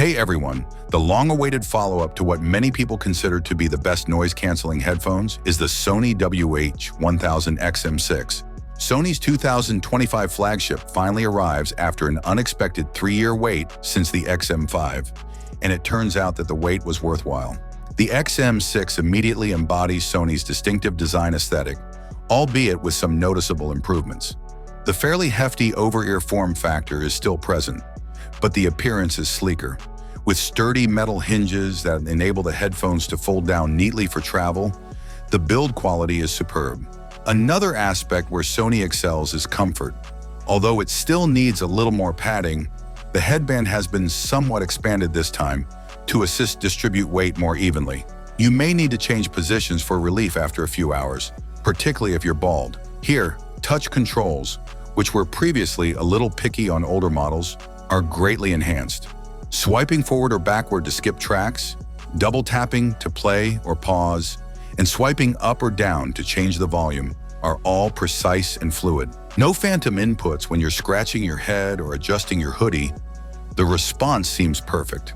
Hey everyone, the long-awaited follow-up to what many people consider to be the best noise-canceling headphones is the Sony WH-1000XM6. Sony's 2025 flagship finally arrives after an unexpected 3-year wait since the XM5, and it turns out that the wait was worthwhile. The XM6 immediately embodies Sony's distinctive design aesthetic, albeit with some noticeable improvements. The fairly hefty over-ear form factor is still present, but the appearance is sleeker, with sturdy metal hinges that enable the headphones to fold down neatly for travel. The build quality is superb. Another aspect where Sony excels is comfort. Although it still needs a little more padding, the headband has been somewhat expanded this time to assist distribute weight more evenly. You may need to change positions for relief after a few hours, particularly if you're bald. Here, touch controls, which were previously a little picky on older models, are greatly enhanced. Swiping forward or backward to skip tracks, double tapping to play or pause, and swiping up or down to change the volume are all precise and fluid. No phantom inputs when you're scratching your head or adjusting your hoodie. The response seems perfect.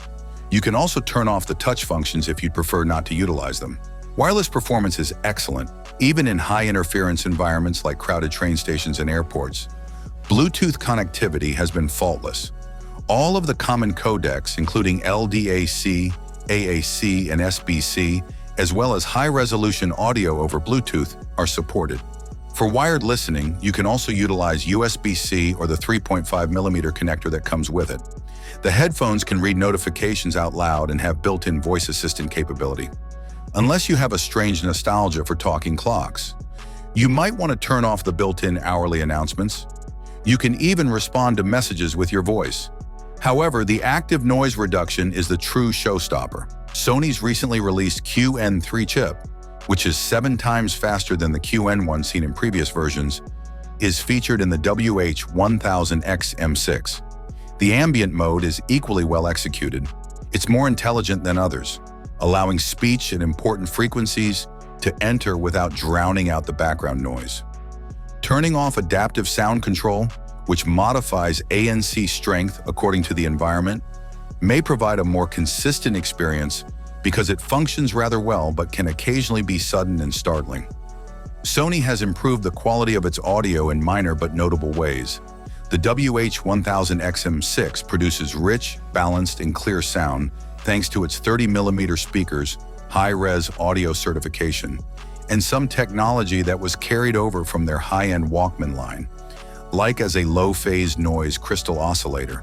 You can also turn off the touch functions if you'd prefer not to utilize them. Wireless performance is excellent, even in high-interference environments like crowded train stations and airports. Bluetooth connectivity has been faultless. All of the common codecs, including LDAC, AAC, and SBC, as well as high-resolution audio over Bluetooth, are supported. For wired listening, you can also utilize USB-C or the 3.5mm connector that comes with it. The headphones can read notifications out loud and have built-in voice assistant capability. Unless you have a strange nostalgia for talking clocks, you might want to turn off the built-in hourly announcements. You can even respond to messages with your voice. However, the active noise reduction is the true showstopper. Sony's recently released QN3 chip, which is 7 times faster than the QN1 seen in previous versions, is featured in the WH-1000XM6. The ambient mode is equally well executed. It's more intelligent than others, allowing speech at important frequencies to enter without drowning out the background noise. Turning off adaptive sound control, which modifies ANC strength according to the environment, may provide a more consistent experience because it functions rather well but can occasionally be sudden and startling. Sony has improved the quality of its audio in minor but notable ways. The WH-1000XM6 produces rich, balanced, and clear sound thanks to its 30mm speakers, high-res audio certification, and some technology that was carried over from their high-end Walkman line, like as a low-phase noise crystal oscillator.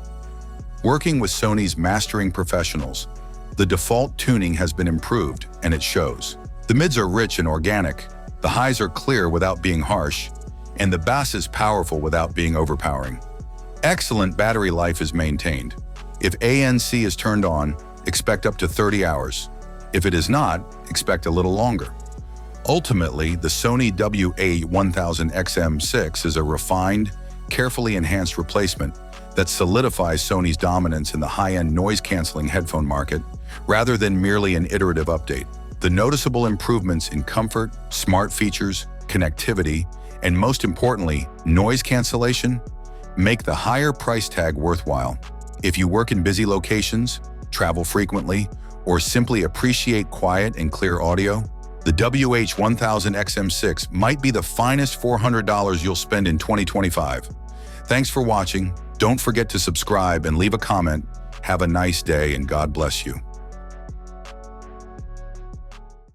Working with Sony's mastering professionals, the default tuning has been improved, and it shows. The mids are rich and organic, the highs are clear without being harsh, and the bass is powerful without being overpowering. Excellent battery life is maintained. If ANC is turned on, expect up to 30 hours. If it is not, expect a little longer. Ultimately, the Sony WH-1000XM6 is a refined, carefully enhanced replacement that solidifies Sony's dominance in the high-end noise-canceling headphone market rather than merely an iterative update. The noticeable improvements in comfort, smart features, connectivity, and most importantly, noise cancellation make the higher price tag worthwhile. If you work in busy locations, travel frequently, or simply appreciate quiet and clear audio, the WH-1000XM6 might be the finest $400 you'll spend in 2025. Thanks for watching. Don't forget to subscribe and leave a comment. Have a nice day and God bless you.